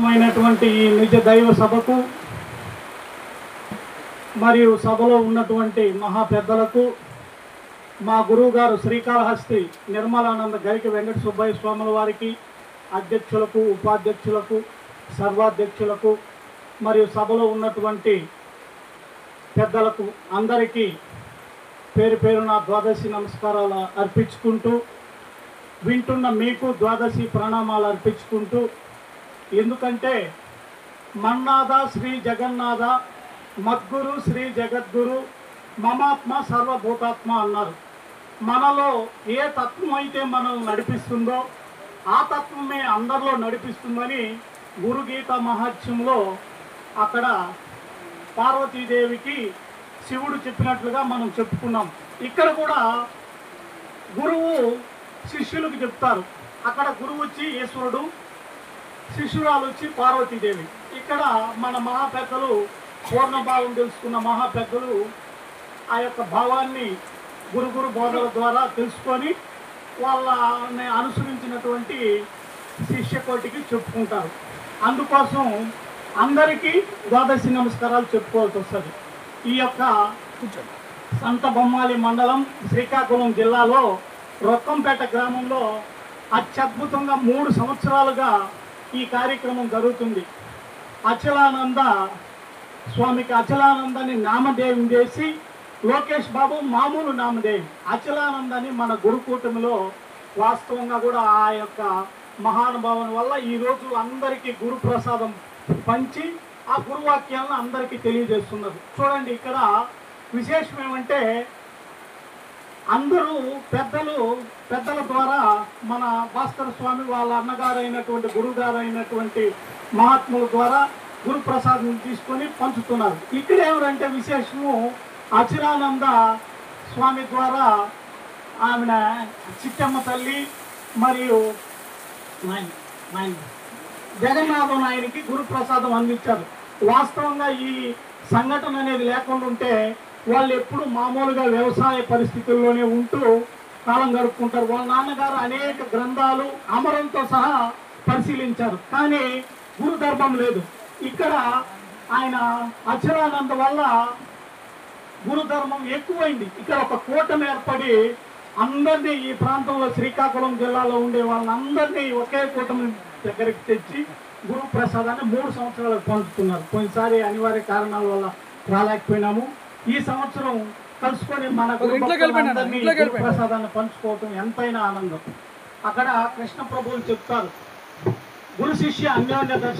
అయినటువంటి ఈ నిజ దైవ సభకు మరియు సభలో ఉన్నటువంటి మహా పెద్దలకు మా గురువు గారు శ్రీకాళహస్తి నిర్మలానంద గరిక వెంకట సుబ్బయ్య స్వాముల వారికి అధ్యక్షులకు ఉపాధ్యక్షులకు సర్వాధ్యక్షులకు మరియు సభలో ఉన్నటువంటి పెద్దలకు అందరికీ పేరు పేరున ద్వాదశి నమస్కారాలు అర్పించుకుంటూ వింటున్న మీకు ద్వాదశి ప్రణామాలు అర్పించుకుంటూ, ఎందుకంటే మన్నాథ శ్రీ జగన్నాథ మద్గురు శ్రీ జగద్గురు మమాత్మ సర్వభూతాత్మ అన్నారు. మనలో ఏ తత్వం అయితే మనల్ని నడిపిస్తుందో ఆ తత్వమే అందరిలో నడిపిస్తుందని గురుగీత మహాత్మ్యంలో అక్కడ పార్వతీదేవికి శివుడు చెప్పినట్లుగా మనం చెప్పుకున్నాం. ఇక్కడ కూడా గురువు శిష్యులకు చెప్తారు. అక్కడ గురువు వచ్చి ఈశ్వరుడు, శిష్యురాలు వచ్చి పార్వతీదేవి. ఇక్కడ మన మహాపెద్దలు పూర్ణభావం తెలుసుకున్న మహాపెద్దలు ఆ యొక్క భావాన్ని గురు బోధల ద్వారా తెలుసుకొని వాళ్ళని అనుసరించినటువంటి శిష్యకోటికి చెప్పుకుంటారు. అందుకోసం అందరికీ ద్వాదశి నమస్కారాలు చెప్పుకోవాల్సి వస్తుంది. ఈ యొక్క సంత బొమ్మాలి మండలం శ్రీకాకుళం జిల్లాలో రొక్కంపేట గ్రామంలో అత్యద్భుతంగా 3 సంవత్సరాలుగా ఈ కార్యక్రమం జరుగుతుంది. అచలానంద స్వామికి అచలానందని నామధేయం చేసి, లోకేష్ బాబు మామూలు నామధేయం అచలానందని మన గురుకూటమిలో వాస్తవంగా కూడా ఆ యొక్క మహానుభావం వల్ల ఈరోజు అందరికీ గురు ప్రసాదం పంచి ఆ గురువాక్యాలను అందరికీ తెలియజేస్తున్నారు. చూడండి, ఇక్కడ విశేషం ఏమంటే అందరూ పెద్దల ద్వారా మన భాస్కర స్వామి వాళ్ళ అన్నగారు అయినటువంటి గురుగారు అయినటువంటి మహాత్ముల ద్వారా గురు ప్రసాదం తీసుకొని పంచుతున్నారు. ఇక్కడ ఏమంటే విశేషము అచిరానంద స్వామి ద్వారా ఆమె చిట్టమ్మ తల్లి మరియు జగన్నాథం ఆయనకి గురు ప్రసాదం అందించారు. వాస్తవంగా ఈ సంఘటన అనేది లేకుండా ఉంటే వాళ్ళు ఎప్పుడు మామూలుగా వ్యవసాయ పరిస్థితుల్లోనే ఉంటూ కాలం గడుపుకుంటారు. వాళ్ళ నాన్నగారు అనేక గ్రంథాలు అమరంతో సహా పరిశీలించారు, కానీ గురుధర్మం లేదు. ఇక్కడ ఆయన అచలానంద వల్ల గురుధర్మం ఎక్కువైంది. ఇక్కడ ఒక కూటమి ఏర్పడి అందరినీ ఈ ప్రాంతంలో శ్రీకాకుళం జిల్లాలో ఉండే వాళ్ళందరినీ ఒకే కూటమి దగ్గరికి తెచ్చి గురు ప్రసాదాన్ని 3 సంవత్సరాలకు పంచుతున్నారు. పోయినసారి అనివార్య కారణాల వల్ల రాలేకపోయినాము. ఈ సంవత్సరం కలుసుకొని మన గురు ప్రసాదాన్ని పంచుకోవటం ఎంతైనా ఆనందం. అక్కడ కృష్ణ ప్రభువులు చెప్తారు, గురు శిష్య అన్యోన్య దర్శనం